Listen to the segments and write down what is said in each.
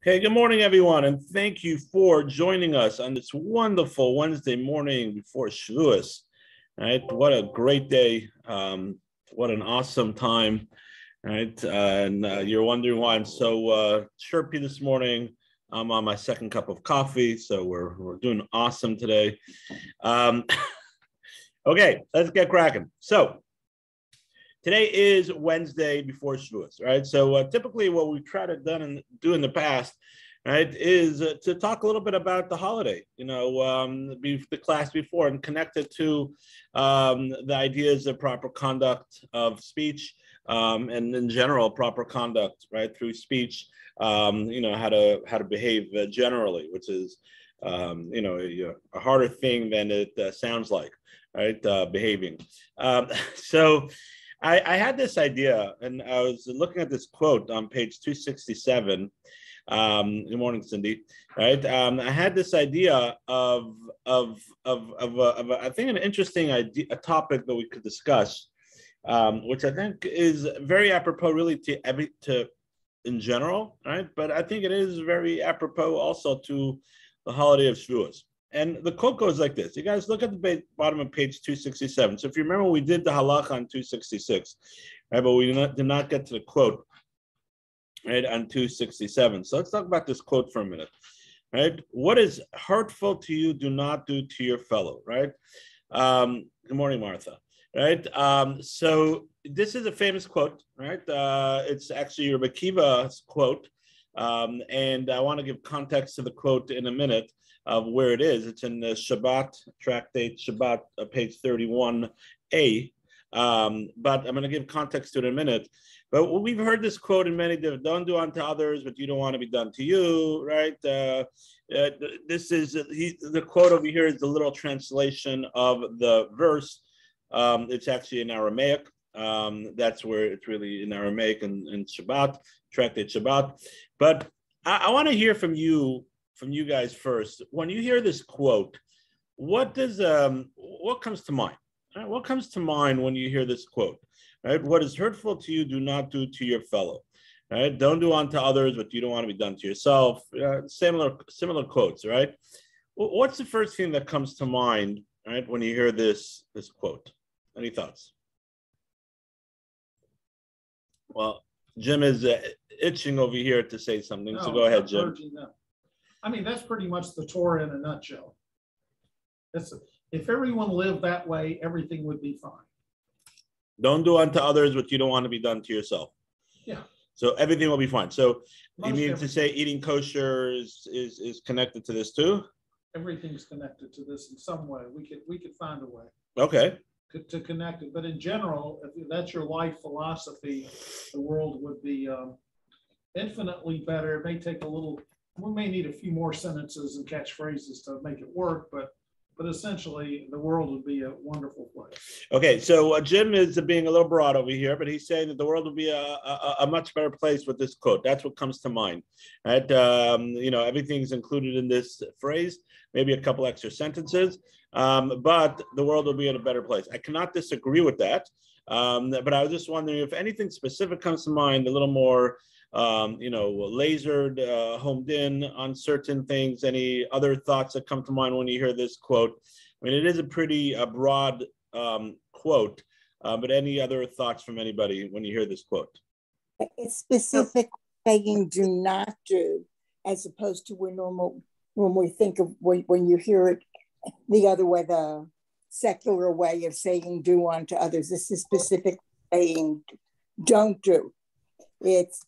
Okay, good morning, everyone, and thank you for joining us on this wonderful Wednesday morning before Shavuos. Right, what a great day! What an awesome time! Right, and you're wondering why I'm so chirpy this morning. I'm on my second cup of coffee, so we're doing awesome today. Um, okay, let's get cracking. So today is Wednesday before Shavuos, right? So typically, what we try to do in the past, right, is to talk a little bit about the holiday. The class before and connect it to the ideas of proper conduct of speech, and in general proper conduct, right, through speech. How to behave generally, which is a harder thing than it sounds like, right? Behaving. So I had this idea, and I was looking at this quote on page 267. Good morning, Cindy. Right, I had this idea of I think an interesting idea, a topic that we could discuss, which I think is very apropos, really, to in general, right? But I think it is very apropos also to the holiday of Shavuos. And the quote goes like this. You guys look at the bottom of page 267. So if you remember, we did the halacha on 266, right? But we did not get to the quote, right, on 267. So let's talk about this quote for a minute, right? What is hurtful to you, do not do to your fellow, right? Good morning, Martha. Right. So this is a famous quote, right? It's actually Rabbi Kiva's quote. And I want to give context to the quote in a minute of where it is. It's in the Shabbat, tractate Shabbat, page 31a. But I'm going to give context to it in a minute. But we've heard this quote in many different, don't do unto others what you don't want to be done to you, right? This is, the quote over here is the literal translation of the verse. It's actually in Aramaic. That's where it's really in Aramaic and Shabbat, tractate Shabbat. But I want to hear from you guys first. When you hear this quote, what comes to mind? Right? What comes to mind when you hear this quote? Right? What is hurtful to you, do not do to your fellow. Right? Don't do unto others what you don't want to be done to yourself. Similar quotes, right? What's the first thing that comes to mind, right, when you hear this quote? Any thoughts? Well, Jim is itching over here to say something, so go ahead, Jim. I mean, that's pretty much the Torah in a nutshell. If everyone lived that way, everything would be fine. Don't do unto others what you don't want to be done to yourself. Yeah. So everything will be fine. So you mean to say eating kosher is connected to this too? Everything's connected to this in some way. We could find a way. Okay. To connect it, but in general, if that's your life philosophy, the world would be infinitely better. It may take we may need a few more sentences and catchphrases to make it work, but essentially the world would be a wonderful place. Okay, so Jim is being a little broad over here, but he's saying that the world would be a much better place with this quote. That's what comes to mind. Right? Everything's included in this phrase, maybe a couple extra sentences, but the world will be in a better place. I cannot disagree with that, but I was just wondering if anything specific comes to mind, a little more lasered, homed in on certain things. Any other thoughts that come to mind when you hear this quote? I mean, it is a pretty broad quote, but any other thoughts from anybody when you hear this quote? It's specific saying do not do, as opposed to when we think of when you hear it the other way, the secular way of saying do unto others. This is specific saying don't do. It's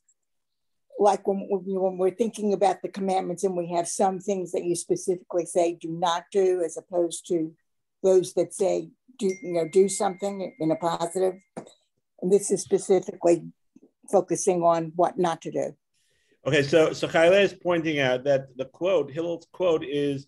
like when we're thinking about the commandments and we have some things that you specifically say do not do, as opposed to those that say do something in a positive. And this is specifically focusing on what not to do. Okay, so Chayle is pointing out that the quote, Hillel's quote, is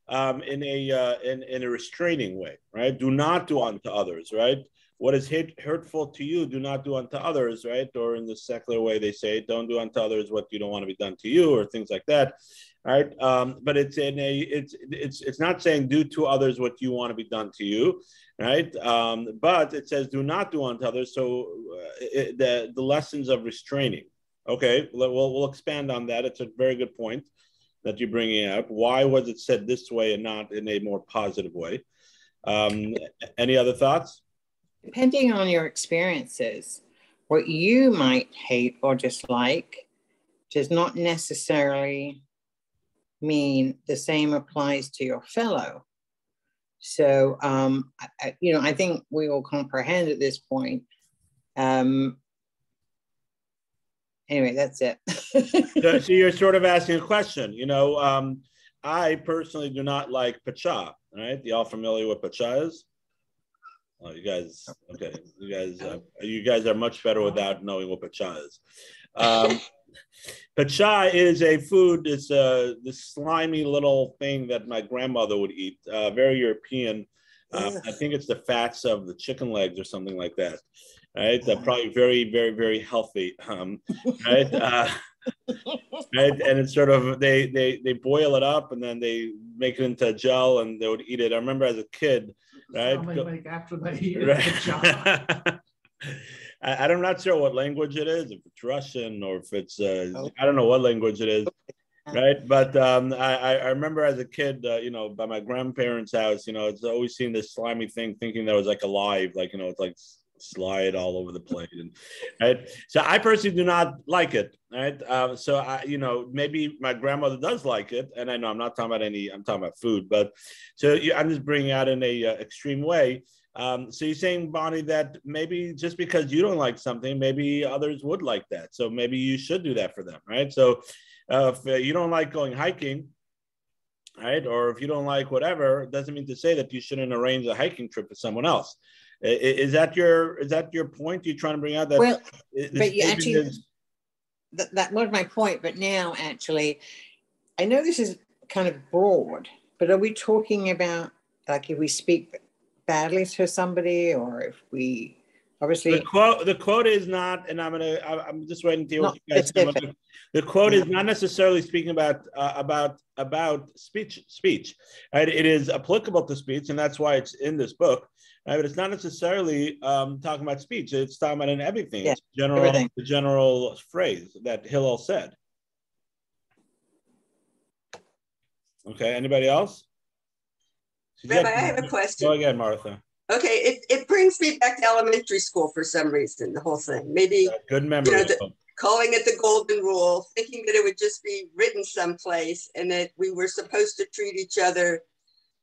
in a restraining way, right? Do not do unto others, right? What is hurtful to you, do not do unto others, right? Or in the secular way, they say, don't do unto others what you don't want to be done to you, or things like that, right? But it's not saying do to others what you want to be done to you, right? But it says do not do unto others. So the lessons of restraining, Okay, we'll expand on that. It's a very good point that you're bringing up. Why was it said this way and not in a more positive way? Any other thoughts? Depending on your experiences, what you might hate or dislike does not necessarily mean the same applies to your fellow. So, I think we all comprehend at this point. Anyway, that's it. So you're sort of asking a question. I personally do not like pacha. Right? You all familiar with pacha is? Oh, you guys, okay. You guys are much better without knowing what pacha is. Pacha is a food. It's this slimy little thing that my grandmother would eat. Very European. I think it's the fats of the chicken legs or something like that. Right? Probably very, very, very healthy. Right? Right? And it's sort of they boil it up and then they make it into a gel and they would eat it. I remember as a kid. Right? They make after they eat it. Right. I'm not sure what language it is, if it's Russian or if it's, I don't know what language it is, right? But I remember as a kid, by my grandparents' house, it's always seen this slimy thing, thinking that it was like alive, like, it's like slide all over the plate. And, right? So I personally do not like it, right? So maybe my grandmother does like it. And I know I'm not talking about I'm talking about food, but so I'm just bringing out in a extreme way. So you're saying, Bonnie, that maybe just because you don't like something, maybe others would like that. So maybe you should do that for them, right? So if you don't like going hiking, right, or if you don't like whatever, it doesn't mean to say that you shouldn't arrange a hiking trip for someone else. Is that your point? You're trying to bring out that? Well, but you actually, that was my point. But now, actually, I know this is kind of broad, but are we talking about like if we speak badly to somebody, or if we obviously the quote is not, and I'm just waiting to hear what you guys say. The quote is not necessarily speaking about speech, right? It is applicable to speech, and that's why it's in this book, right? But it's not necessarily talking about speech. It's talking about in everything. Yeah, it's the general phrase that Hillel said. Okay, anybody else? Rabbi, I have a question. Go again, Martha. Okay, it brings me back to elementary school for some reason, the whole thing. Maybe good memory. Calling it the golden rule, thinking that it would just be written someplace and that we were supposed to treat each other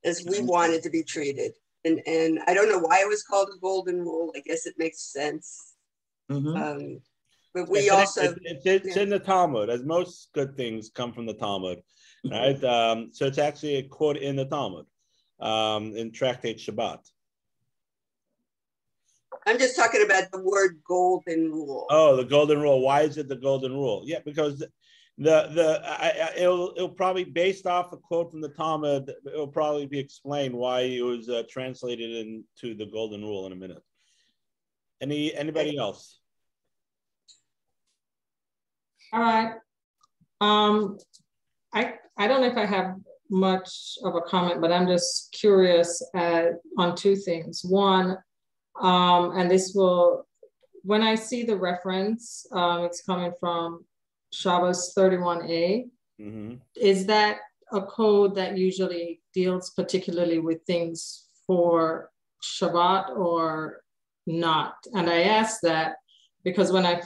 as we wanted to be treated. And I don't know why it was called the golden rule. I guess it makes sense. Mm-hmm. But we it's in the Talmud, as most good things come from the Talmud, right? So it's actually a quote in the Talmud, in Tractate Shabbat. I'm just talking about the word golden rule. Oh, the golden rule. Why is it the golden rule? Yeah, because it'll probably, based off a quote from the Talmud, it'll probably be explained why it was translated into the golden rule in a minute. Anybody else? All right. I don't know if I have much of a comment, but I'm just curious on two things. One, and this will, when I see the reference, it's coming from Shabbos 31a. Mm-hmm. Is that a code that usually deals particularly with things for Shabbat or not? And I ask that because when I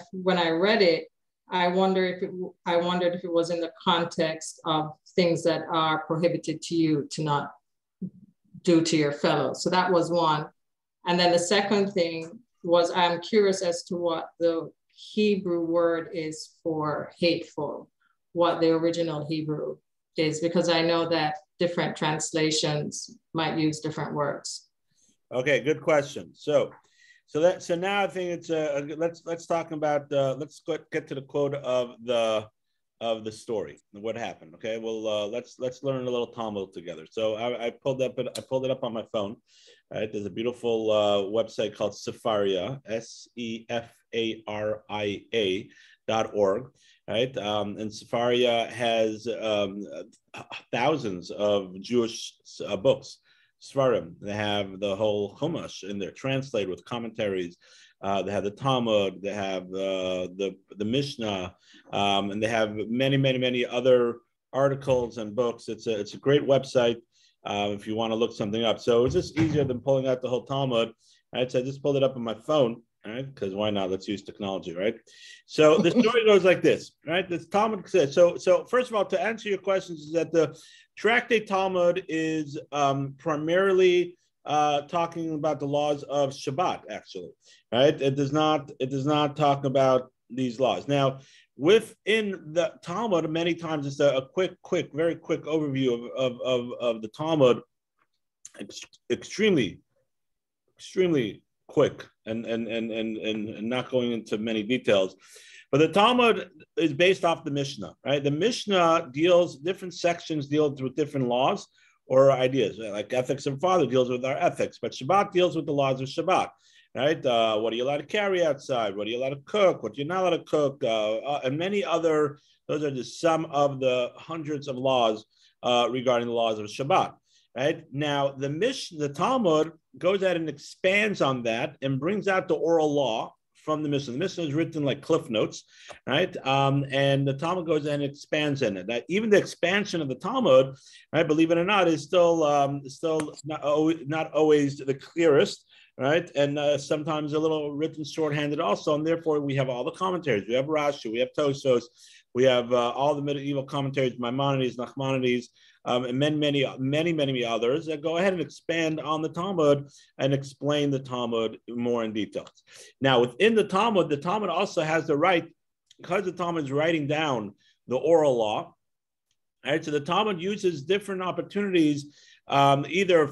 read it, I wondered if it was in the context of things that are prohibited to you to not do to your fellows. So that was one. And then the second thing was, I'm curious as to what the Hebrew word is for hateful, what the original Hebrew is, because I know that different translations might use different words. Okay, good question. So now I think it's let's talk about let's get to the quote of the story, what happened. Okay, well let's learn a little Talmud together. So I pulled it up on my phone. Right, there's a beautiful website called Sefaria, SEFARIA.org. Right, and Sefaria has thousands of Jewish books. Svarim. They have the whole Chumash in there, translated with commentaries. They have the Talmud. They have the Mishnah, and they have many other articles and books. It's a great website if you want to look something up. So it's just easier than pulling out the whole Talmud. Right? So I just pulled it up on my phone. Right? Because why not? Let's use technology, right? So the story goes like this, right? This Talmud says, so first of all, to answer your questions, is that the Tractate Talmud is primarily talking about the laws of Shabbat, actually, right? It does not talk about these laws. Now, within the Talmud, many times it's a very quick overview of the Talmud, extremely quick and not going into many details. But the Talmud is based off the Mishnah, right? The Mishnah different sections deal with different laws or ideas, right? Like ethics and father deals with our ethics, but Shabbat deals with the laws of Shabbat, right? What are you allowed to carry outside? What are you allowed to cook? What you're not allowed to cook? And many other, those are just some of the hundreds of laws regarding the laws of Shabbat. Right now, the Talmud goes out and expands on that and brings out the oral law from the Mishnah. The Mishnah is written like cliff notes, right? And the Talmud goes in and expands in it. Now, even the expansion of the Talmud, right, believe it or not, is still not always the clearest, right? And sometimes a little written shorthanded also. And therefore, we have all the commentaries. We have Rashi, we have Tosfos, we have all the medieval commentaries, Maimonides, Nachmanides, and many others that go ahead and expand on the Talmud and explain the Talmud more in detail. Now, within the Talmud also has the right, because the Talmud is writing down the oral law, right? So the Talmud uses different opportunities, either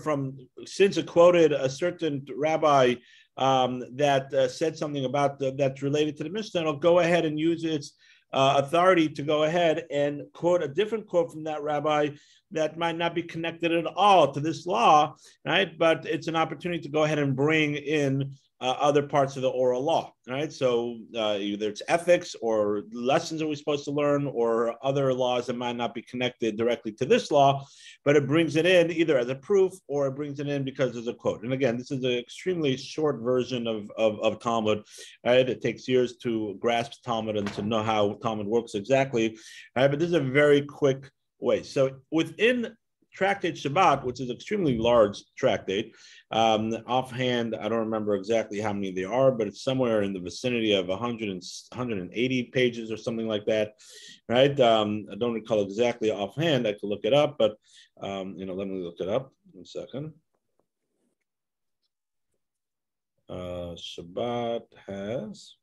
since it quoted a certain rabbi that said something about that's related to the Mishnah, it'll go ahead and use its authority to go ahead and quote a different quote from that rabbi that might not be connected at all to this law, right? But it's an opportunity to go ahead and bring in other parts of the oral law, right? So either it's ethics or lessons that we're supposed to learn or other laws that might not be connected directly to this law, but it brings it in either as a proof or it brings it in because there's a quote. And again, this is an extremely short version of Talmud, right? It takes years to grasp Talmud and to know how Talmud works exactly, right? But this is a very quick way. So within Tractate Shabbat, which is extremely large tractate, offhand, I don't remember exactly how many there are, but it's somewhere in the vicinity of 180 pages or something like that, right? I don't recall exactly offhand. I could look it up, but let me look it up 1 second. Shabbat has.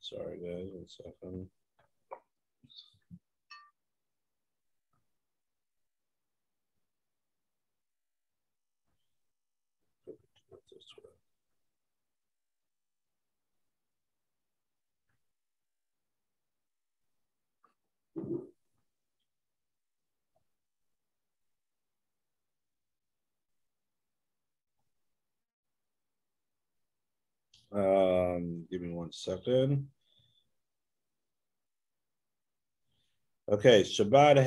Sorry, guys, 1 second. Give me 1 second. Okay, Shabbat has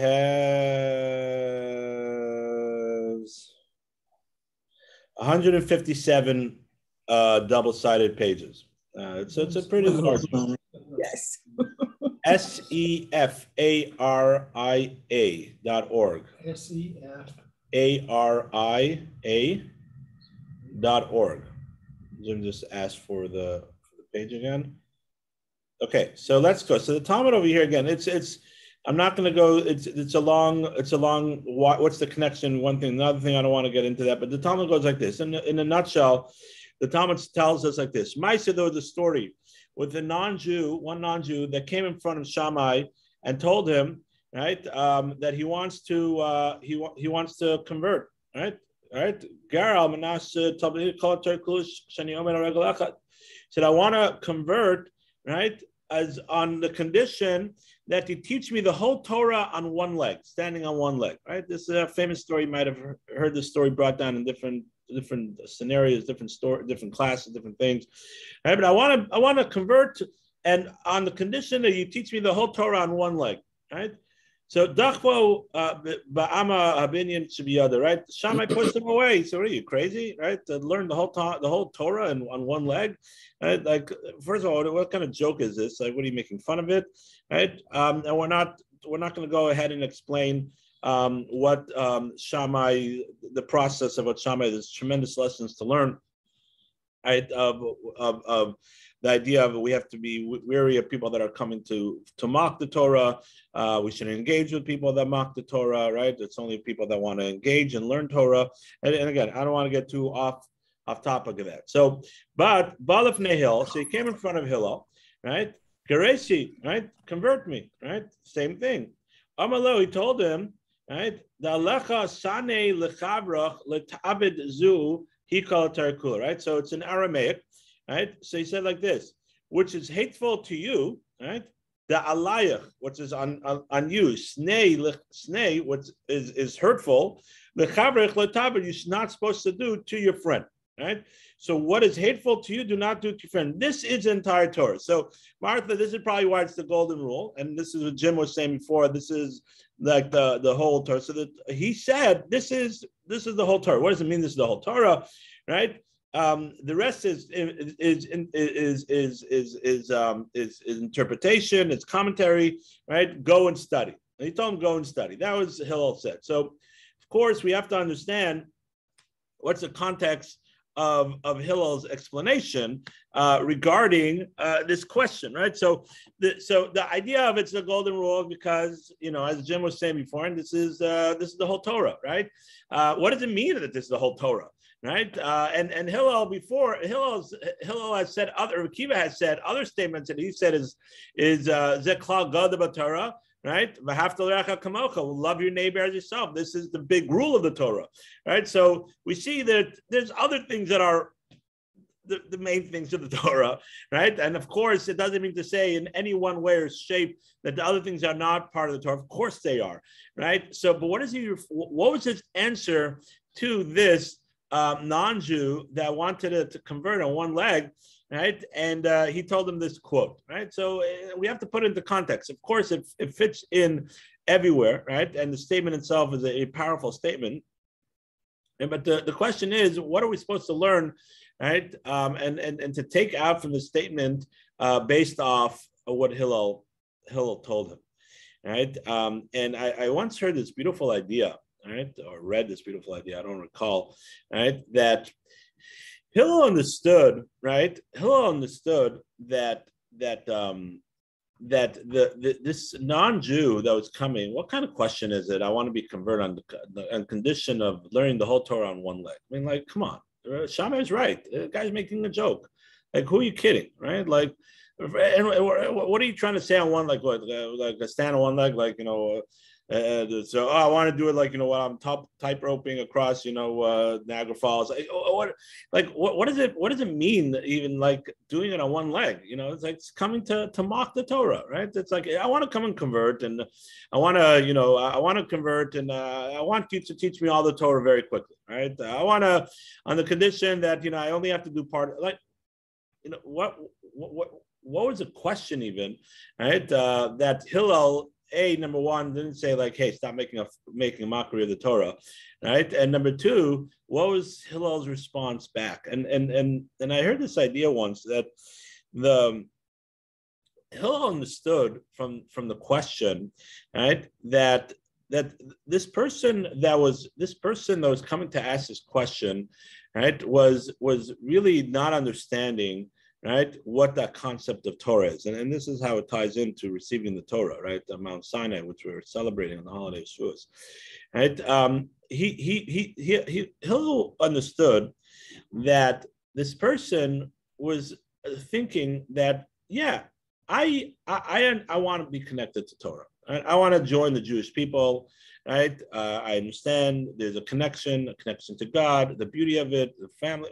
157 double-sided pages. It's a pretty large book. Yes. SEFARIA.org. SEFARIA.org. Jim just asked for the page again. Okay, so let's go. So the Talmud over here again, it's I'm not going to go, it's a long, what's the connection? One thing, another thing, I don't want to get into that, but the Talmud goes like this. In a nutshell, the Talmud tells us like this. Mightier, there was a story with one non-Jew that came in front of Shammai and told him, right, that he wants to convert, right? Right? said, I want to convert, right, as on the condition that you teach me the whole Torah on one leg, standing on one leg, right? This is a famous story. You might have heard this story brought down in different scenarios, different classes, different things. Right? But I want to convert, and on the condition that you teach me the whole Torah on one leg, right? So Dachvo Ba'ama Habinyan Shibiyada, right? Shammai pushed him away. So are you crazy, right? To learn the whole Torah on one leg, right? Like, first of all, what kind of joke is this? Like, what are you making fun of it, right? And we're not going to go ahead and explain what Shammai, the process of what Shammai. There's tremendous lessons to learn, right? Of the idea of we have to be wary of people that are coming to mock the Torah. We should engage with people that mock the Torah, right? It's only people that want to engage and learn Torah. And again, I don't want to get too off topic of that. So, but Balaf Nehil, so he came in front of Hillel, right? Geresi, right? Convert me, right? Same thing. Amalo, he told him, right? The Alecha Sane Lechabrach Letabid Zu Hikal Tarakula, right? So it's in Aramaic. Right, so he said like this, which is hateful to you, right? The alayach, which is on you, snei, which is hurtful. The chavrich letaber, you're not supposed to do to your friend, right? So what is hateful to you, do not do to your friend. This is the entire Torah. So Martha, this is probably why it's the golden rule, and this is what Jim was saying before. This is like the whole Torah. So that he said, this is the whole Torah. What does it mean? This is the whole Torah, right? The rest is interpretation, it's commentary, right? Go and study. And he told him go and study. That was Hillel said. So, of course, we have to understand what's the context of Hillel's explanation regarding this question, right? So the idea of it's the golden rule because, as Jim was saying before, and this is the whole Torah, right? What does it mean that this is the whole Torah? Right, and Hillel Hillel has said Kiva has said other statements that he said is Zeklal Gadol Torah, right? Love your neighbor as yourself. This is the big rule of the Torah, right? So we see that there's other things that are the main things of the Torah, right? And of course, it doesn't mean to say in any one way or shape that the other things are not part of the Torah. Of course, they are, right? So, but what was his answer to this non-Jew that wanted to convert on one leg, right? And he told him this quote, right? So we have to put it into context. Of course, it fits in everywhere, right? And the statement itself is a powerful statement. But the question is, what are we supposed to learn, right? And to take out from the statement based off of what Hillel told him, right? And I once heard this beautiful idea, right, or read this beautiful idea, I don't recall, right, that Hillel understood, right? Hillel understood that this non-Jew that was coming, what kind of question is it? I want to be converted on condition of learning the whole Torah on one leg. I mean, like, come on, Shammai is right. The guy's making a joke. Like, who are you kidding, right? Like, and what are you trying to say on one leg? Like a stand on one leg, like, so I want to do it like while I'm tight roping across Niagara Falls. What does it mean even like doing it on one leg? It's like it's coming to mock the Torah, right? It's like I want to come and convert, and I want to convert, and I want you to teach me all the Torah very quickly, right? I want to, on the condition that I only have to do part. Like, what was the question even, right? That Hillel. Number one, didn't say like, hey, stop making a mockery of the Torah, right? And number two, what was Hillel's response back? And I heard this idea once that Hillel understood from the question, right, that this person that was coming to ask this question, right, was really not understanding, right, what that concept of Torah is. And this is how it ties into receiving the Torah, right, the Mount Sinai, which we're celebrating on the holiday of Shavuos, right? He understood that this person was thinking that, yeah, I want to be connected to Torah. Right? I want to join the Jewish people, right? I understand there's a connection to God, the beauty of it, the family,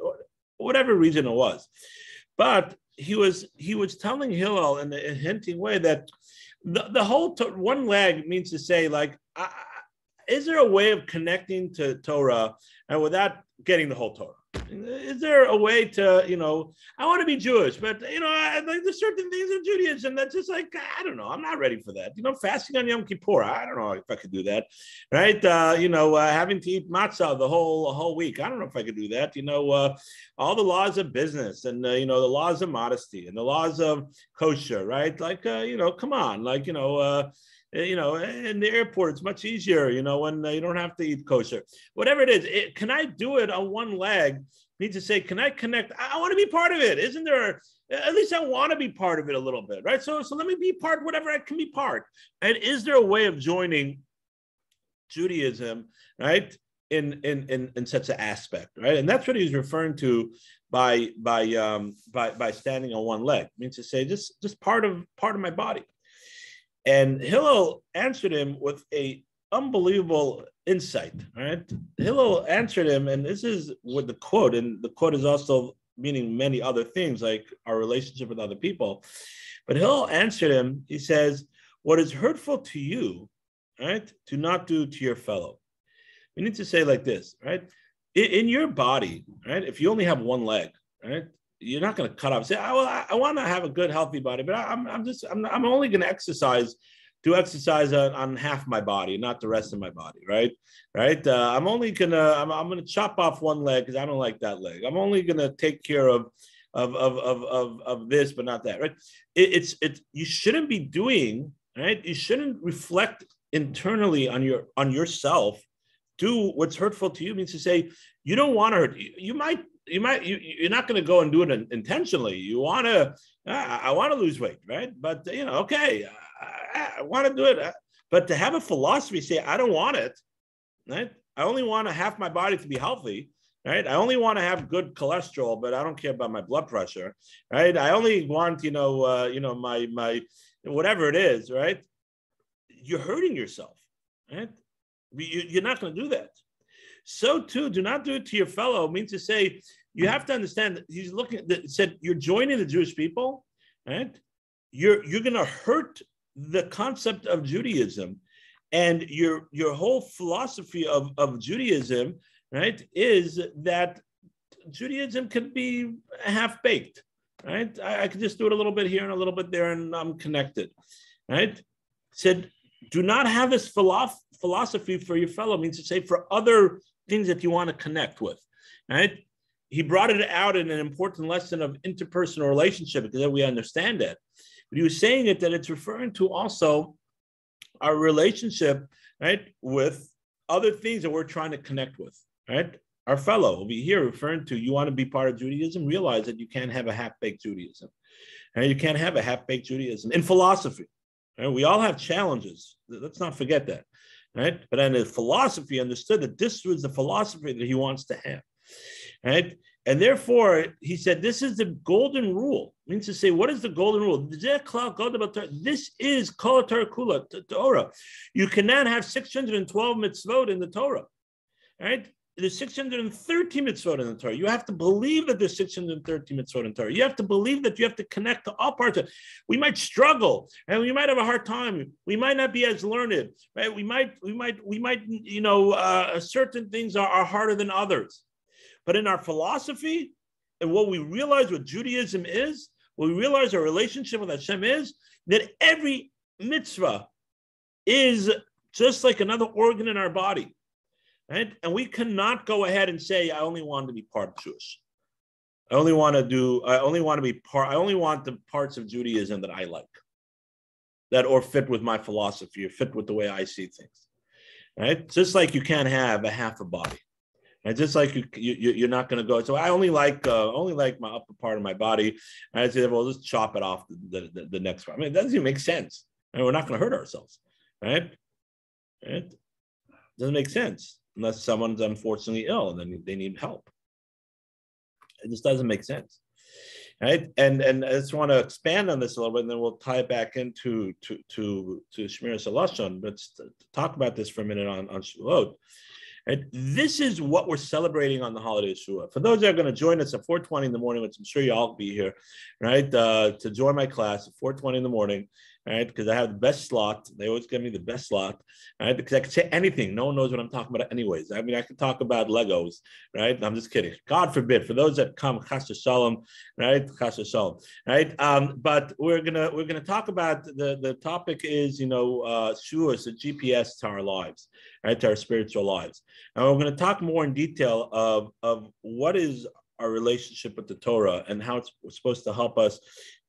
whatever reason it was. But he was telling Hillel in a hinting way that the whole one leg means to say, like, is there a way of connecting to Torah and without getting the whole Torah? Is there a way to, I want to be Jewish, but, like there's certain things in Judaism that's just like, I don't know, I'm not ready for that. Fasting on Yom Kippur, I don't know if I could do that, right? Having to eat matzah the whole week, I don't know if I could do that. All the laws of business and, the laws of modesty and the laws of kosher, right? Like, come on, like, in the airport, it's much easier, when you don't have to eat kosher. Whatever it is, can I do it on one leg? Means to say, can I connect? I want to be part of it. Isn't there, at least I want to be part of it a little bit, right? So let me be part, whatever I can be part. And is there a way of joining Judaism, right, in such an aspect, right? And that's what he's referring to by standing on one leg. It means to say, just part of my body. And Hillel answered him with a unbelievable insight, right? Hillel answered him, and this is with the quote, and the quote is also meaning many other things, like our relationship with other people. But Hillel answered him, he says, what is hurtful to you, right, do not do to your fellow. We need to say like this, right? In your body, right, if you only have one leg, right, you're not going to cut off. Say, I want to have a good, healthy body, but I'm only going to exercise on half my body, not the rest of my body, right? Right. I'm gonna chop off one leg because I don't like that leg. I'm only going to take care of this, but not that, right? You shouldn't be doing, right? You shouldn't reflect internally on yourself. Do what's hurtful to you means to say you don't want to hurt. You're not going to go and do it intentionally. You want to, I want to lose weight, right? But, okay, I want to do it. But to have a philosophy say, I don't want it, right? I only want half my body to be healthy, right? I only want to have good cholesterol, but I don't care about my blood pressure, right? I only want, my whatever it is, right? You're hurting yourself, right? You're not going to do that. So too, do not do it to your fellow means to say, you have to understand that he's said you're joining the Jewish people, right? You're going to hurt the concept of Judaism, and your whole philosophy of Judaism, right, is that Judaism could be half-baked, right? I could just do it a little bit here and a little bit there, and I'm connected, right? Said, do not have this philosophy for your fellow means to say for other things that you want to connect with, right? He brought it out in an important lesson of interpersonal relationship because we understand that. But he was saying that it's referring to also our relationship, right, with other things that we're trying to connect with, right? Our fellow will be here referring to you want to be part of Judaism, realize that you can't have a half-baked Judaism. And you can't have a half-baked Judaism in philosophy. Right? We all have challenges. Let's not forget that. Right? But in the philosophy, understood that this was the philosophy that he wants to have. Right? And therefore, he said, this is the golden rule. It means to say, what is the golden rule? This is Kol Torah Kula, Torah. You cannot have 612 mitzvot in the Torah. Right? There's 613 mitzvot in the Torah. You have to believe that there's 613 mitzvot in the Torah. You have to believe that you have to connect to all parts of it. We might struggle and we might have a hard time. We might not be as learned, right? We might, certain things are harder than others. But in our philosophy and what we realize what Judaism is, what we realize our relationship with Hashem is, that every mitzvah is just like another organ in our body. Right? And we cannot go ahead and say, I only want to be part Jewish. I only want the parts of Judaism that I like, that or fit with my philosophy or fit with the way I see things. Right? Just like you can't have a half a body. And just like you're not going to go. So I only like my upper part of my body. And I say, well, let's chop it off the next one. I mean, it doesn't even make sense. And we're not going to hurt ourselves. Right? It doesn't make sense. Unless someone's unfortunately ill and then they need help. It just doesn't make sense. Right? And I just want to expand on this a little bit, and then we'll tie it back into to Shmiras Halashon. But to talk about this for a minute on Shavuot. And this is what we're celebrating on the holiday of Shua. For those that are going to join us at 4:20 in the morning, which I'm sure you all will be here, right, to join my class at 4:20 in the morning, right, because I have the best slot. They always give me the best slot, right, because I can say anything. No one knows what I'm talking about anyways. I mean, I can talk about Legos, right? I'm just kidding. God forbid. For those that come, chas v'shalom, right, chas v'shalom, right? But we're gonna talk about the topic is, Shua is a GPS to our lives, right, to our spiritual lives. And we're going to talk more in detail of what is our relationship with the Torah and how it's supposed to help us,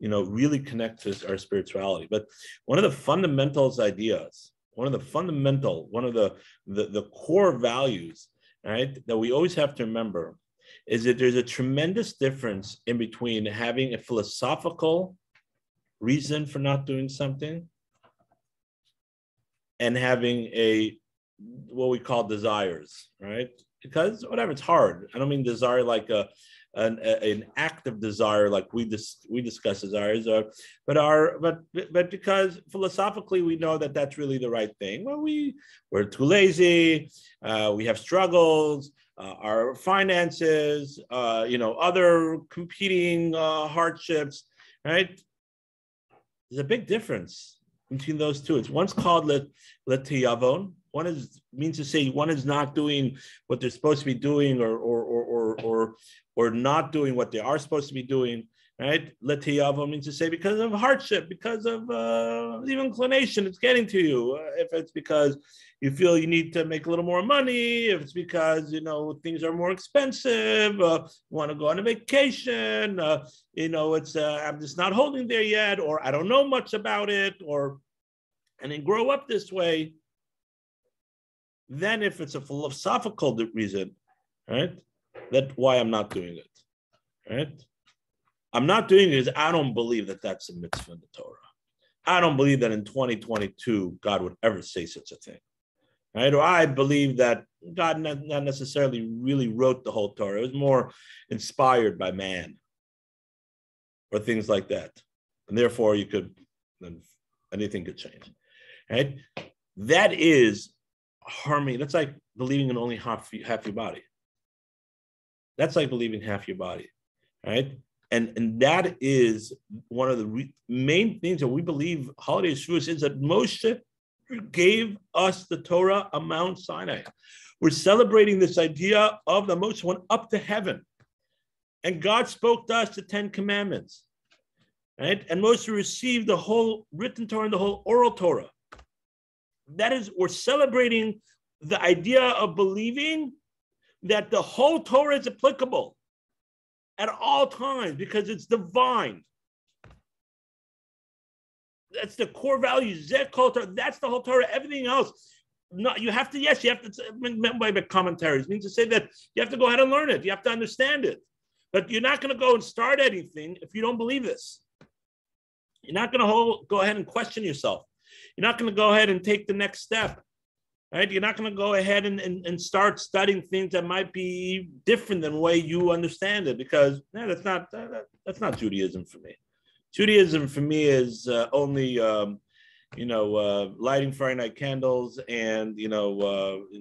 really connect to our spirituality. But one of the fundamentals ideas, one of the core values, right, that we always have to remember is that there's a tremendous difference in between having a philosophical reason for not doing something and having what we call desires, right? Because whatever, it's hard. I don't mean desire like an active desire, like we discuss desires, but because philosophically we know that that's really the right thing. Well, we're too lazy. We have struggles, our finances, other competing hardships, right? There's a big difference between those two. One's called letiyavon. One means to say one is not doing what they're supposed to be doing, or not doing what they are supposed to be doing. Right? Letiyavon means to say because of hardship, because of the inclination it's getting to you. If it's because you feel you need to make a little more money, if it's because things are more expensive, want to go on a vacation, it's I'm just not holding there yet, or I don't know much about it, and then grow up this way. Then if it's a philosophical reason, right, that's why I'm not doing it, right? I'm not doing it because I don't believe that that's a mitzvah in the Torah. I don't believe that in 2022, God would ever say such a thing, right? Or I believe that God not necessarily really wrote the whole Torah. It was more inspired by man or things like that. And therefore anything could change, right? That is harmony. That's like believing in only half your body. That's like believing half your body, right? And that is one of the main things that we believe holiday of Shavuos is that Moshe gave us the Torah on Mount Sinai. We're celebrating this idea of the Moshe went up to heaven, and God spoke to us the 10 Commandments, right? And Moshe received the whole written Torah and the whole oral Torah. That is, we're celebrating the idea of believing that the whole Torah is applicable at all times because it's divine. That's the core values. That's the whole Torah. Everything else, you have to by commentaries. It means to say that you have to go ahead and learn it. You have to understand it. But you're not going to go and start anything if you don't believe this. You're not going to go ahead and question yourself. You're not going to go ahead and take the next step, right? You're not going to go ahead and start studying things that might be different than the way you understand it, because that's not Judaism for me. Judaism for me is only lighting Friday night candles and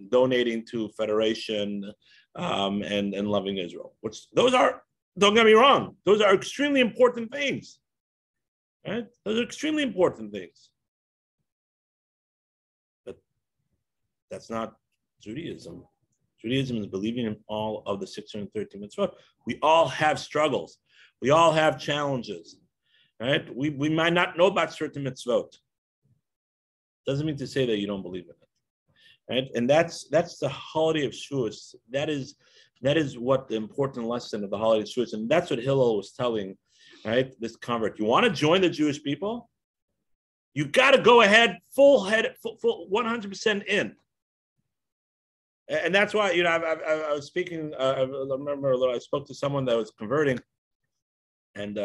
donating to Federation and loving Israel. Which those are, don't get me wrong, those are extremely important things, right? Those are extremely important things. That's not Judaism. Judaism is believing in all of the 613 mitzvot. We all have struggles. We all have challenges, right? We might not know about certain mitzvot. Doesn't mean to say that you don't believe in it, right? And that's the holiday of Shavuos. That is what the important lesson of the holiday of Shavuos, and that's what Hillel was telling, right? This convert. You want to join the Jewish people? You got to go ahead, full 100% in. And that's why, I was speaking, I remember I spoke to someone that was converting, and,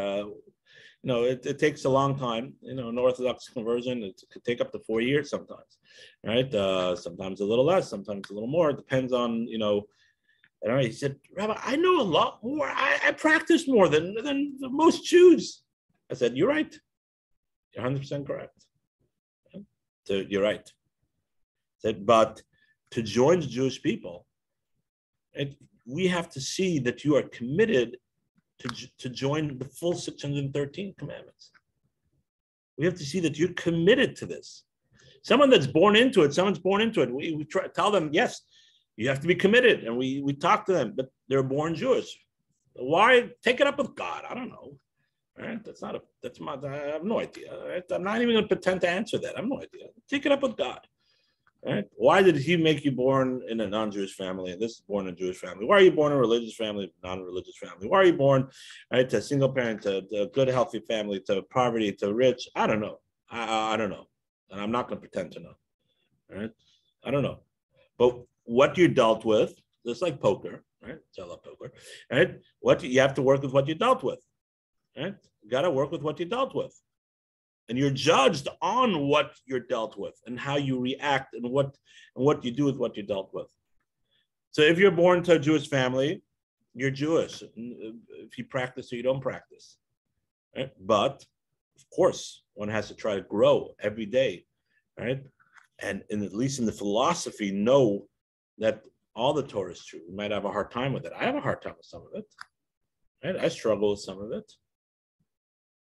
it takes a long time, an Orthodox conversion. It could take up to 4 years sometimes, right? Sometimes a little less, sometimes a little more. It depends on, and he said, Rabbi, I know a lot more. I practice more than most Jews. I said, you're right. You're 100% correct. So you're right. I said, but to join the Jewish people, we have to see that you are committed to join the full 613 commandments. We have to see that you're committed to this. Someone that's born into it, someone's born into it. We try tell them, yes, you have to be committed. And we talk to them, but they're born Jewish. Why? Take it up with God. I don't know. Right? I have no idea. Right? I'm not even going to pretend to answer that. I have no idea. Take it up with God. Right? Why did he make you born in a non-Jewish family and this is born in a Jewish family? Why are you born in a religious family, non-religious family? Why are you born, right, to a single parent, to a good, healthy family, to poverty, to rich? I don't know. I don't know. And I'm not going to pretend to know. Right? I don't know. But what you're dealt with, just like poker, right? I love poker, right? What you have to work with what you dealt with, right? You got to work with what you dealt with. And you're judged on what you're dealt with and how you react and what you do with what you dealt with. So if you're born to a Jewish family, you're Jewish. If you practice or you don't practice. Right? But of course, one has to try to grow every day, right? And at least in the philosophy, know that all the Torah is true. We might have a hard time with it. I have a hard time with some of it. Right? I struggle with some of it.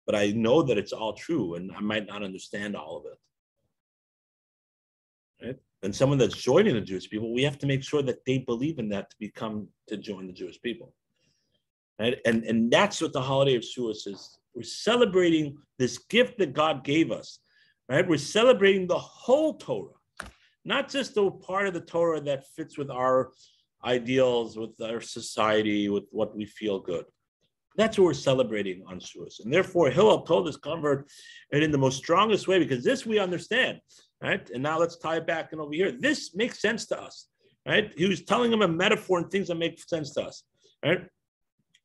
But I know that it's all true, and I might not understand all of it. Right? And someone that's joining the Jewish people, we have to make sure that they believe in that to join the Jewish people. Right? And that's what the holiday of Sukkot is. We're celebrating this gift that God gave us. Right? We're celebrating the whole Torah, not just the part of the Torah that fits with our ideals, with our society, with what we feel good. That's what we're celebrating on Sukkot. And therefore, Hillel told his convert and in the most strongest way, because this we understand, right? And now let's tie it back in over here. This makes sense to us, right? He was telling him a metaphor and things that make sense to us, right?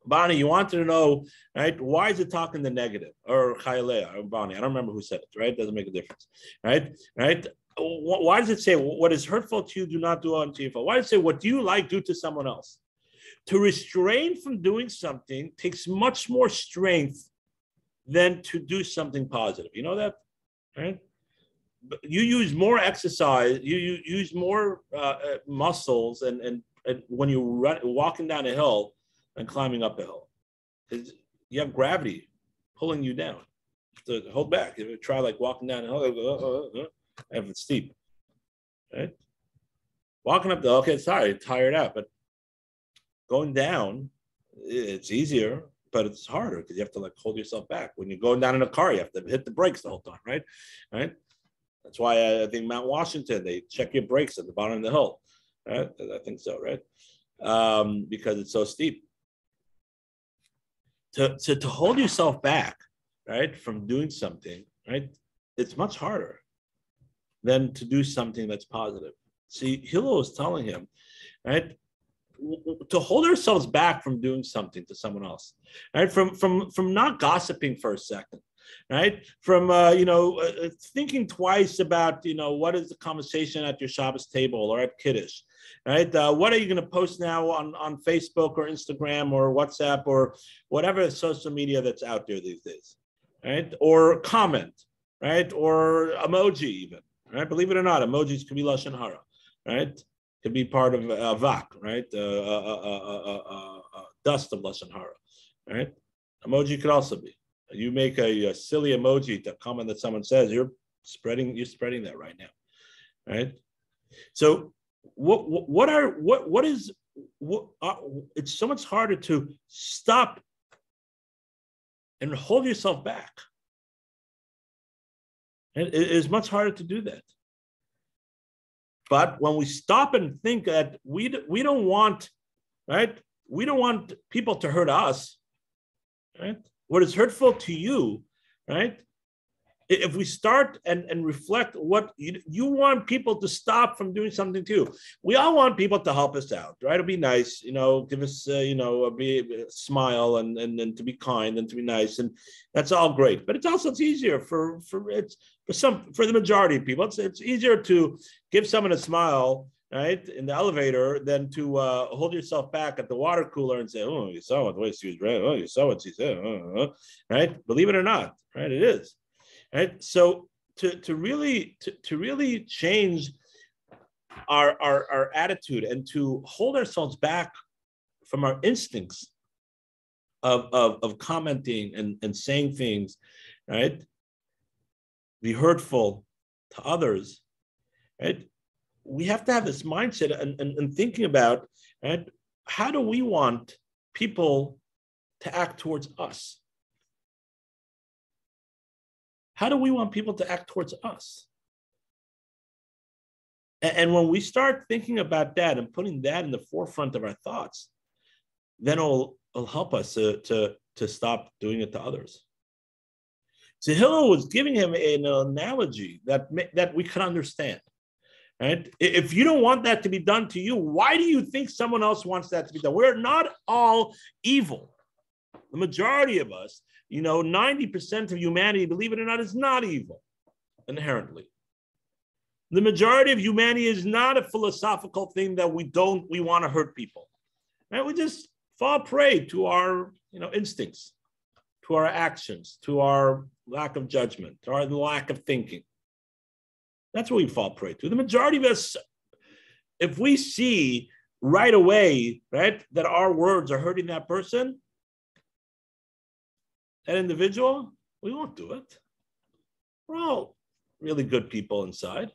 Bonnie, you wanted to know, right? Why is it talking the negative? Or Chaylea, or Bonnie, I don't remember who said it, right? Doesn't make a difference, right? Right? Why does it say, what is hurtful to you, do not do unto you? Why does it say, what do you like, do to someone else? To restrain from doing something takes much more strength than to do something positive. You know that, right? You use more exercise, you use more muscles, and when you're walking down a hill and climbing up a hill, you have gravity pulling you down. To hold back. If you try like walking down a hill, if it's steep, right? Walking up the okay, sorry, tired out, but going down, it's easier, but it's harder because you have to like hold yourself back. When you're going down in a car, you have to hit the brakes the whole time, right? Right. That's why I think Mount Washington, they check your brakes at the bottom of the hill, right? I think so, right? Because it's so steep. To hold yourself back, right, from doing something, right, it's much harder than to do something that's positive. See, Hillel was telling him, right, to hold ourselves back from doing something to someone else, right? From not gossiping for a second, right? From thinking twice about what is the conversation at your Shabbos table or at Kiddush, right? What are you going to post now on Facebook or Instagram or WhatsApp or whatever social media that's out there these days, right? Or comment, right? Or emoji even, right? Believe it or not, emojis can be lashon hara, right? Could be part of avak, right? Dust of lashon hara, right? Emoji could also be. You make a silly emoji to comment that someone says, you're spreading that right now, right? So it's so much harder to stop and hold yourself back. And it is much harder to do that. But when we stop and think that we don't want, right? We don't want people to hurt us, right? What is hurtful to you, right? If we start and reflect what you want people to stop from doing something to you. We all want people to help us out, right? To be nice, give us, be smile and to be kind and to be nice. And that's all great. But it's easier for the majority of people. It's easier to give someone a smile, right, in the elevator than to hold yourself back at the water cooler and say, oh, you saw what the way she was dressed. Oh, you saw what she said. Right? Believe it or not, right? It is. Right? So to really change our attitude and to hold ourselves back from our instincts of commenting and saying things, right? Be hurtful to others, right? We have to have this mindset and thinking about, right? How do we want people to act towards us? How do we want people to act towards us? And when we start thinking about that and putting that in the forefront of our thoughts, then it'll help us to stop doing it to others. So Hillel was giving him an analogy that we can understand. Right? If you don't want that to be done to you, why do you think someone else wants that to be done? We're not all evil. The majority of us, 90% of humanity, believe it or not, is not evil inherently. The majority of humanity is not a philosophical thing that we want to hurt people. Right? We just fall prey to our instincts, to our actions, to our lack of judgment, to our lack of thinking. That's what we fall prey to. The majority of us, if we see right away, right, that our words are hurting that person, that individual, we won't do it. We're all really good people inside.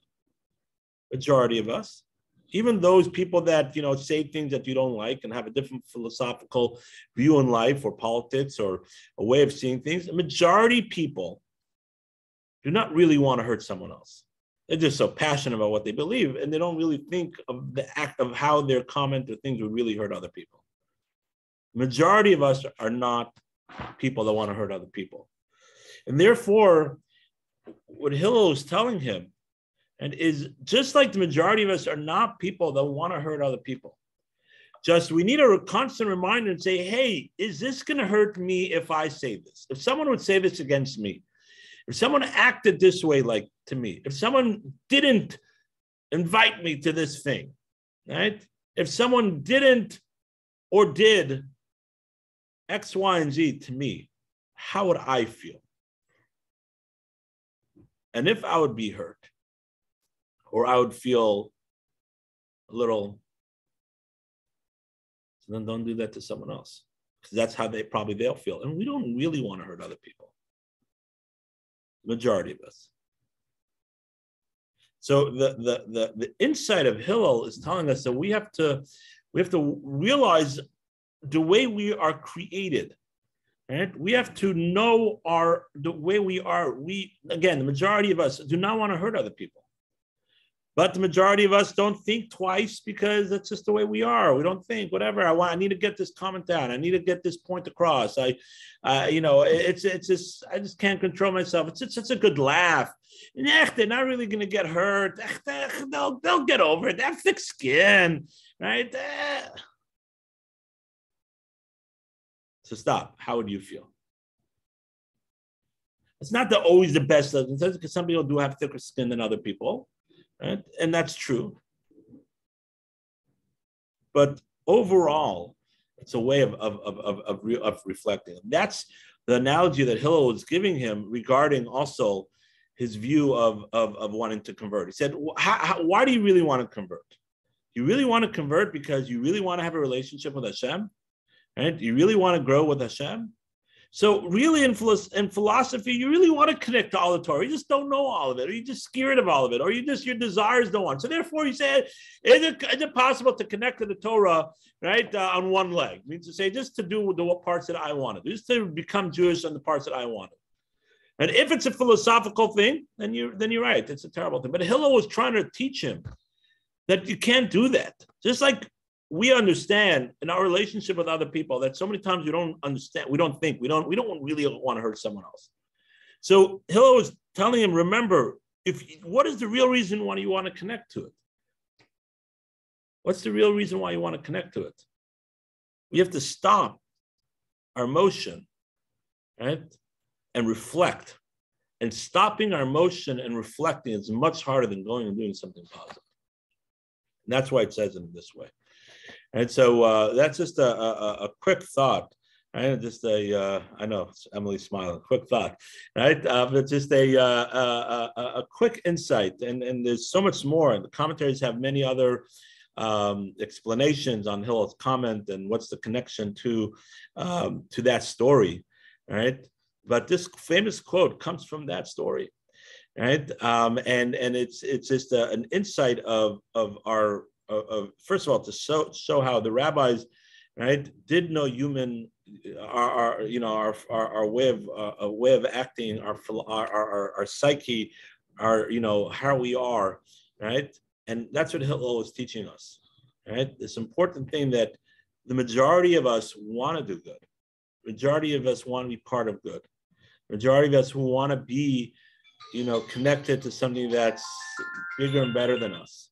Majority of us. Even those people that, say things that you don't like and have a different philosophical view in life or politics or a way of seeing things, the majority of people do not really want to hurt someone else. They're just so passionate about what they believe, and they don't really think of the act of how their comment or things would really hurt other people. Majority of us are not people that want to hurt other people. And therefore, what Hillel is telling him, and is just like the majority of us are not people that want to hurt other people. Just we need a constant reminder and say, hey, is this going to hurt me if I say this? If someone would say this against me, if someone acted this way like to me, if someone didn't invite me to this thing, right? If someone didn't or did X, Y, and Z to me, how would I feel? And if I would be hurt, or I would feel a little, so then don't do that to someone else, because that's how they'll feel. And we don't really want to hurt other people. Majority of us. So the insight of Hillel is telling us that we have to realize the way we are created. Right? We have to know the way we are. The majority of us do not want to hurt other people. But the majority of us don't think twice because that's just the way we are. We don't think, whatever, I need to get this comment down. I need to get this point across. It's just, I just can't control myself. It's such a good laugh. They're not really going to get hurt. They'll get over it. They have thick skin, right? So stop. How would you feel? It's not always the best, because some people do have thicker skin than other people. Right? And that's true. But overall, it's a way of reflecting. That's the analogy that Hillel was giving him regarding also his view of wanting to convert. He said, why do you really want to convert? You really want to convert because you really want to have a relationship with Hashem? Right? You really want to grow with Hashem? So really in philosophy, you really want to connect to all the Torah. You just don't know all of it, or you're just scared of all of it, or your desires don't want. So therefore you say, is it possible to connect to the Torah, right, on one leg? It means to say just to do the parts that I want to do, just to become Jewish on the parts that I want to. And if it's a philosophical thing, then you're right. It's a terrible thing. But Hillel was trying to teach him that you can't do that. Just like we understand in our relationship with other people that so many times we don't understand, we don't think, we don't really want to hurt someone else. So Hillel was telling him, remember, what is the real reason why you want to connect to it? What's the real reason why you want to connect to it? We have to stop our emotion, right, and reflect. And stopping our emotion and reflecting is much harder than going and doing something positive. And that's why it says it in this way. And so that's just a quick thought Right, just I know Emily's smiling. Quick thought, right? But just a quick insight, and there's so much more. And the commentaries have many other explanations on Hillel's comment and what's the connection to that story, right? But this famous quote comes from that story, right? And it's just an insight of our first of all to show how the rabbis, right, did know human our way of acting, our psyche, our how we are, right? And that's what Hillel was teaching us, right? This important thing that the majority of us want to do good. Majority of us want to be part of good. Majority of us who want to be, connected to something that's bigger and better than us.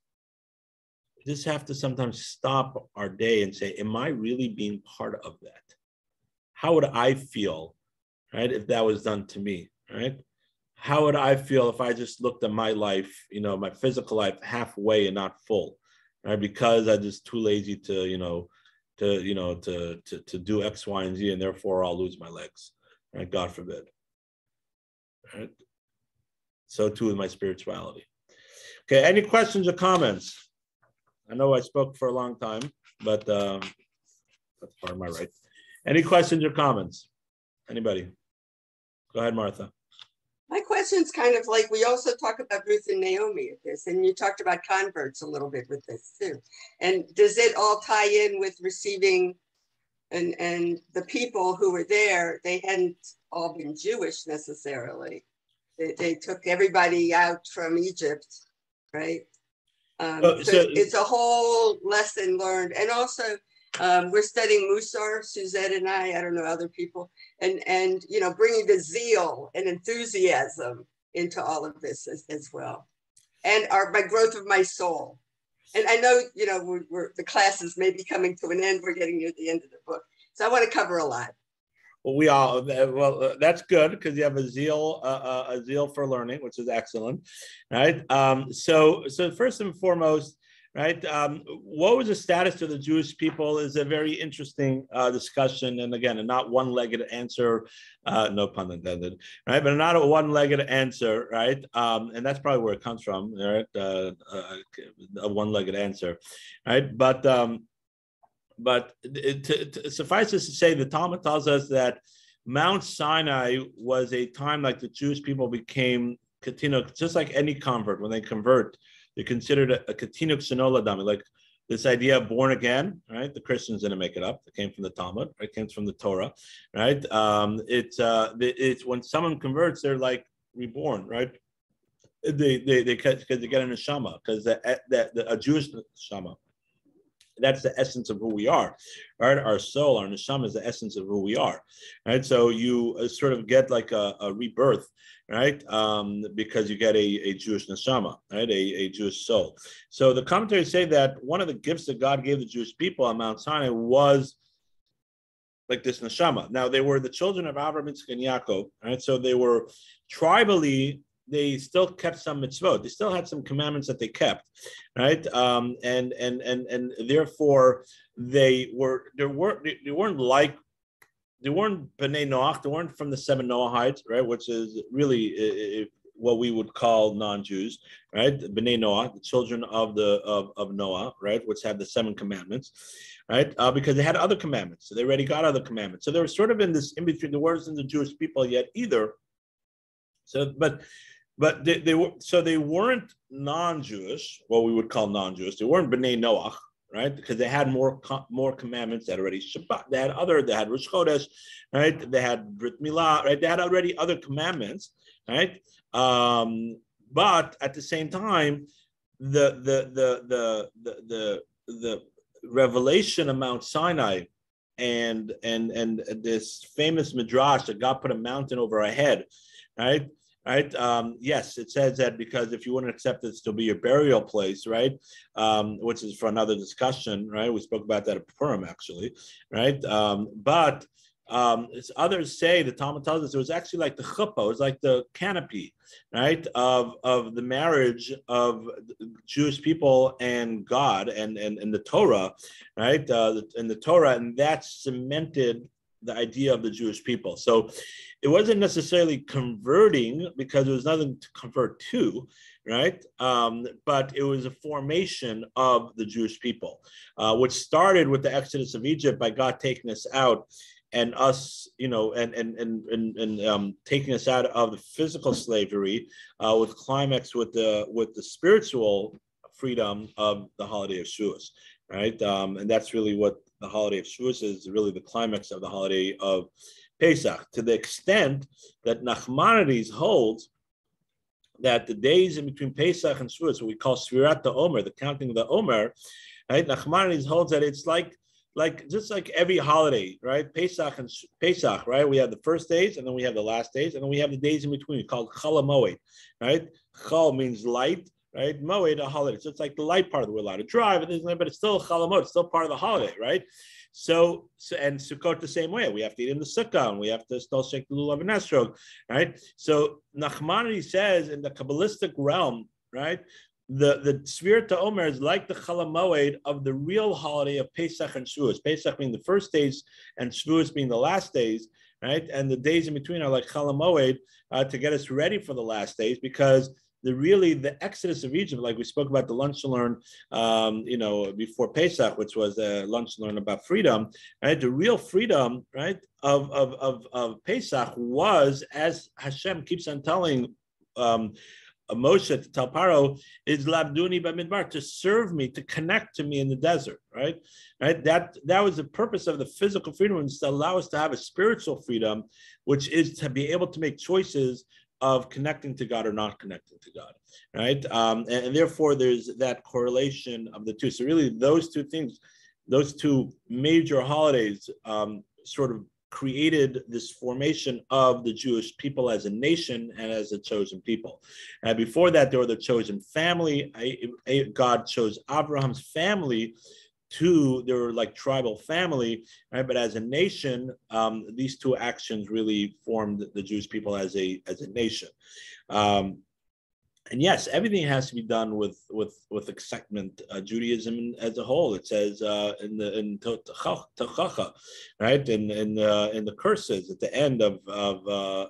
We just have to sometimes stop our day and say, am I really being part of that? How would I feel, right, if that was done to me, right? How would I feel if I just looked at my life, my physical life halfway and not full, right? Because I'm just too lazy to do X, Y, and Z, and therefore I'll lose my legs, right? God forbid, right? So too with my spirituality. Okay, any questions or comments? I know I spoke for a long time, but that's part of my right. Any questions or comments? Anybody? Go ahead, Martha. My question's kind of like, we also talk about Ruth and Naomi at this, and you talked about converts a little bit with this too. And does it all tie in with receiving, and the people who were there, they hadn't all been Jewish necessarily. They took everybody out from Egypt, right? So it's a whole lesson learned. And also, we're studying Musar, Suzette and I don't know, other people, and bringing the zeal and enthusiasm into all of this as well. And my growth of my soul. And I know, the class is maybe coming to an end. We're getting near the end of the book. So I want to cover a lot. Well, that's good because you have a zeal for learning, which is excellent, right? So first and foremost, right, what was the status of the Jewish people is a very interesting discussion, and again, a not one-legged answer, no pun intended, right? But not a one-legged answer, right? And that's probably where it comes from, right? A one-legged answer, right? But suffices to say, the Talmud tells us that Mount Sinai was a time like the Jewish people became katinuk, just like any convert. When they convert, they're considered a katinuk shenoladami, like this idea of born again, right? The Christians didn't make it up. It came from the Talmud, right? It came from the Torah, right? It's when someone converts, they're like reborn, right? They get a neshama, because a Jewish neshama. That's the essence of who we are, right? Our soul, our neshama is the essence of who we are, right? So you sort of get like a rebirth, right? Because you get a Jewish neshama, right? A Jewish soul. So the commentaries say that one of the gifts that God gave the Jewish people on Mount Sinai was like this neshama. Now, they were the children of Abraham, Yitzchak, and Yaakov, right? So they were tribally, they still kept some mitzvot. They still had some commandments that they kept, right? And therefore they weren't b'nei Noach. They weren't from the 7 Noahites, right? Which is really what we would call non-Jews, right? B'nei Noach, the children of Noah, right? Which had the 7 commandments, right? Because they had other commandments, so they already got other commandments. So they were sort of in between. There wasn't the Jewish people yet either. So, but they weren't non-Jewish, what we would call non-Jewish. They weren't b'nei Noach, right? Because they had more commandments. They had already Shabbat. They had Rosh Chodesh, right? They had Brit Milah, right? They had already other commandments, right? But at the same time, the revelation of Mount Sinai and this famous midrash that God put a mountain over our head, right? Right. Yes, it says that because if you wouldn't accept this to be your burial place, right, which is for another discussion, right? We spoke about that at Purim, actually, right? But others say, the Talmud tells us, it was actually like the chuppah, it was like the canopy, right, of the marriage of Jewish people and God and the Torah, right, and the Torah, and that cemented the idea of the Jewish people. So it wasn't necessarily converting because there was nothing to convert to, right? But it was a formation of the Jewish people, which started with the Exodus of Egypt by God taking us out and us, and taking us out of the physical slavery, with climax with the spiritual freedom of the holiday of Shavuos, right? And that's really what the holiday of Shavuos is, really the climax of the holiday of Pesach, to the extent that Nachmanides holds that the days in between Pesach and Shavuos, what we call Sfirat Omer, the counting of the Omer, right? Nachmanides holds that it's like just like every holiday, right? Pesach, right? We have the first days, and then we have the last days, and then we have the days in between called Chol HaMoed, right? Chol means light, right? Moed, a holiday. So it's like the light part of the we're allowed to drive, but it's still Chol HaMoed, it's still part of the holiday, right? So and Sukkot the same way. We have to eat in the Sukkah, and we have to still shake the lulav and esrog, right? So Nachmanides says in the Kabbalistic realm, right? The Sfirat Omer is like the Chol HaMoed of the real holiday of Pesach and Shavuos. Pesach being the first days and Shavuos being the last days, right? And the days in between are like Chol HaMoed to get us ready for the last days, because the Exodus of Egypt, like we spoke about the lunch to learn, before Pesach, which was a lunch to learn about freedom, right? The real freedom, right, of Pesach was, as Hashem keeps on telling Moshe to tell Paro, is labduni b'midbar, to serve me, to connect to me in the desert, right? That was the purpose of the physical freedom, is to allow us to have a spiritual freedom, which is to be able to make choices of connecting to God or not connecting to God, right? And therefore, there's that correlation of the two. So really, those two things, those two major holidays, sort of created this formation of the Jewish people as a nation and as a chosen people. And before that, they were the chosen family. God chose Abraham's family they were like tribal family, right? But as a nation, these two actions really formed the Jewish people as a nation. And yes, everything has to be done with excitement. Judaism as a whole, it says in Tochacha, right? In the curses at the end of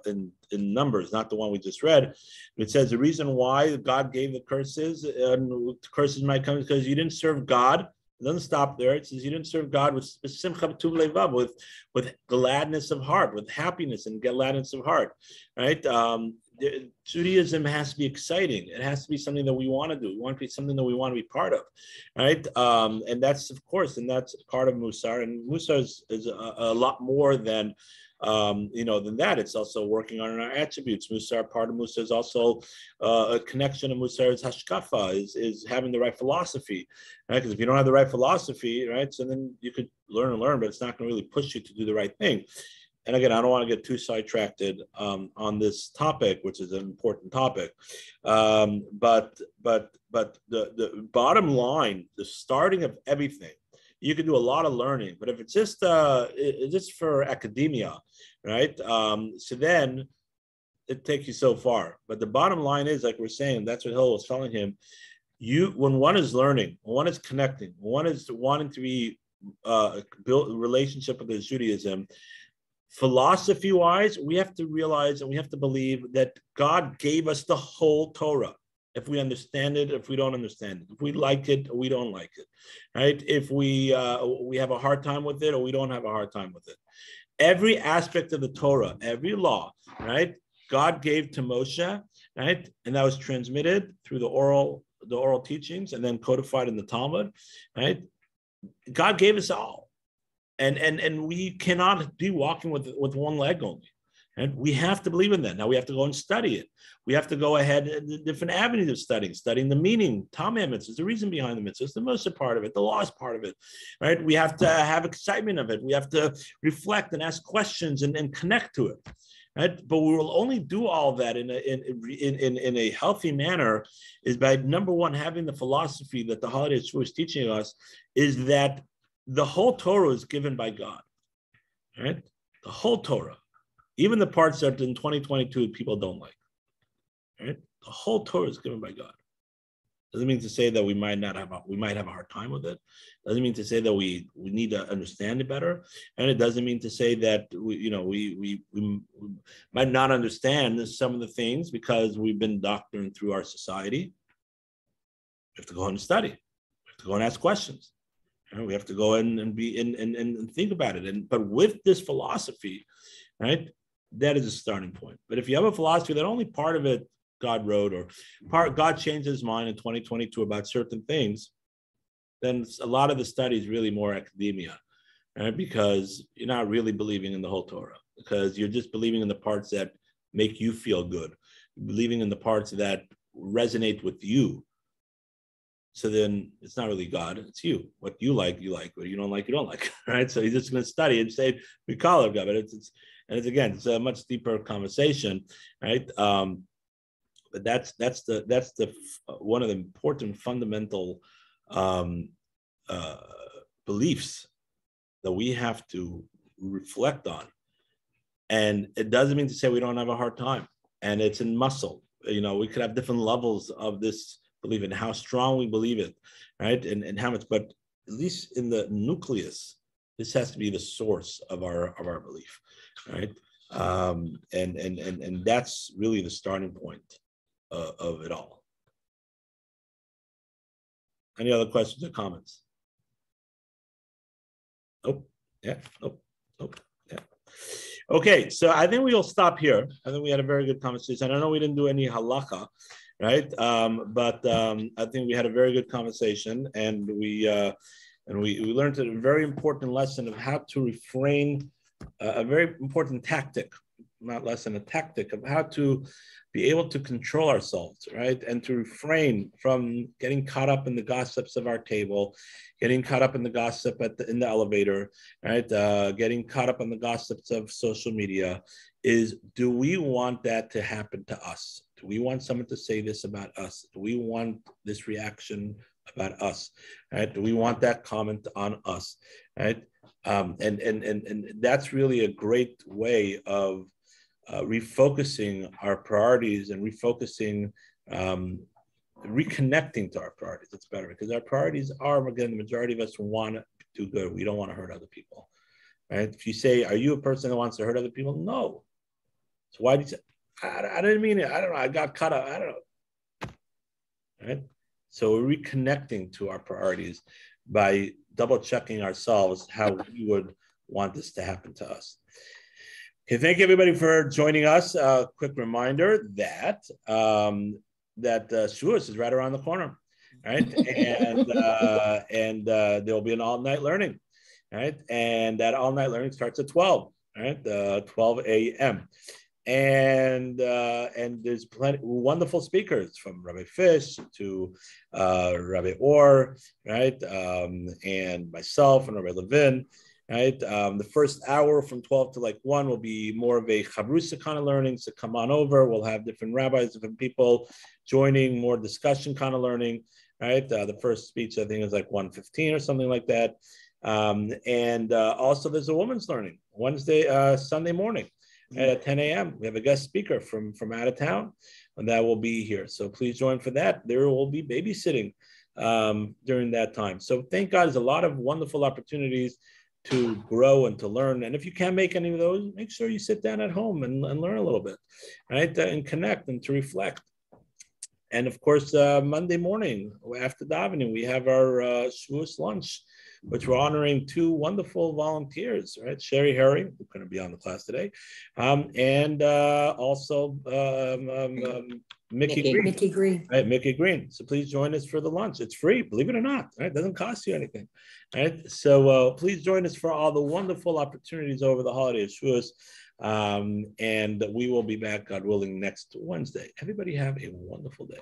in Numbers, not the one we just read. It says the reason why God gave the curses, and curses might come because you didn't serve God. It doesn't stop there. It says you didn't serve God with gladness of heart, with happiness and gladness of heart, right? Judaism has to be exciting. It has to be something that we want to do. We want to be something that we want to be part of, right? And that's, of course, and that's part of Musar. And Musar is a lot more than than that. It's also working on our attributes. Musar, part of Musar is also a connection of Musar is hashkafa, is having the right philosophy, right? Because if you don't have the right philosophy, right, so then you could learn, but it's not going to really push you to do the right thing. And again, I don't want to get too sidetracked on this topic, which is an important topic. But the bottom line, the starting of everything, you can do a lot of learning, but if it's just for academia, right? So then it takes you so far. But the bottom line is, like we're saying, that's what Hill was telling him. When one is learning, when one is connecting, when one is wanting to be build a relationship with his Judaism, philosophy-wise, we have to realize and we have to believe that God gave us the whole Torah. If we understand it, if we don't understand it, if we like it or we don't like it, right? If we have a hard time with it or we don't have a hard time with it. Every aspect of the Torah, every law, right? God gave to Moshe, right? And that was transmitted through the oral teachings and then codified in the Talmud, right? God gave us all. And we cannot be walking with one leg only. And we have to believe in that. Now we have to go and study it. We have to go ahead in different avenues of studying the meaning. Talmud mitzvahs, the reason behind the mitzvahs, the most part of it, the law is part of it, right? We have to have excitement of it. We have to reflect and ask questions and connect to it, right? But we will only do all that in a healthy manner is by, number one, having the philosophy that the holiday of Shavuos is teaching us, is that the whole Torah is given by God, right? The whole Torah. Even the parts that in 2022 people don't like, right? The whole Torah is given by God. Doesn't mean to say that we might have a hard time with it. Doesn't mean to say that we need to understand it better, and it doesn't mean to say that we might not understand some of the things because we've been doctrined through our society. We have to go and study. We have to go and ask questions. We have to go in and be and think about it. But with this philosophy, right, that is a starting point. But if you have a philosophy that only part of it God wrote, or God changed his mind in 2022 about certain things, then a lot of the study is really more academia, right? Because you're not really believing in the whole Torah, because you're just believing in the parts that make you feel good, believing in the parts that resonate with you. So then it's not really God, it's you. What you like, what you don't like, right? So you're just going to study and say, we call it God, but it's a much deeper conversation, right? But that's the one of the important fundamental beliefs that we have to reflect on. And it doesn't mean to say we don't have a hard time. And it's in muscle. We could have different levels of this belief and how strong we believe it, right? And how much, but at least in the nucleus, this has to be the source of our belief, right? And that's really the starting point of it all. Any other questions or comments? Nope. Yeah. Nope. Yeah. Okay, so I think we'll stop here. I think we had a very good conversation. I know we didn't do any halakha, right? But I think we had a very good conversation, and we learned a very important lesson of how to refrain, a very important tactic, not lesson, a tactic of how to be able to control ourselves, right? And to refrain from getting caught up in the gossips of our table, getting caught up in the gossip in the elevator, right? Getting caught up in the gossips of social media. Do we want that to happen to us? Do we want someone to say this about us? Do we want this reaction about us? Right? Do we want that comment on us? Right? And that's really a great way of refocusing our priorities and refocusing, reconnecting to our priorities. It's better because our priorities are, again, the majority of us want to do good. We don't want to hurt other people, right? If you say, are you a person that wants to hurt other people? No. So why did you say, I didn't mean it. I don't know. I got caught up. I don't know. Right? So we're reconnecting to our priorities by double checking ourselves how we would want this to happen to us. Okay, thank you everybody for joining us. Quick reminder that Shavuos is right around the corner, right? And there will be an all-night learning, right? And that all-night learning starts at 12, right? 12 a.m. And there's plenty wonderful speakers from Rabbi Fish to Rabbi Orr, right? And myself and Rabbi Levin. Right, the first hour from 12 to 1 will be more of a chavrusa kind of learning. So come on over. We'll have different rabbis, different people joining, more discussion kind of learning. Right, the first speech I think is 1:15 or something like that. And also there's a women's learning Sunday morning at 10 a.m. We have a guest speaker from out of town, and that will be here. So please join for that. There will be babysitting during that time. So thank God, there's a lot of wonderful opportunities to grow and to learn. And if you can't make any of those, make sure you sit down at home and learn a little bit, right? And connect and to reflect. And of course, Monday morning after davening, we have our Shavuos lunch, which we're honoring two wonderful volunteers, right? Sherry Herring, who couldn't be on the class today, and also Mickey Green. Mickey Green. Right, Mickey Green. So please join us for the lunch. It's free, believe it or not. Right? It doesn't cost you anything. Right? So please join us for all the wonderful opportunities over the holiday of Shavuos. And we will be back, God willing, next Wednesday. Everybody have a wonderful day.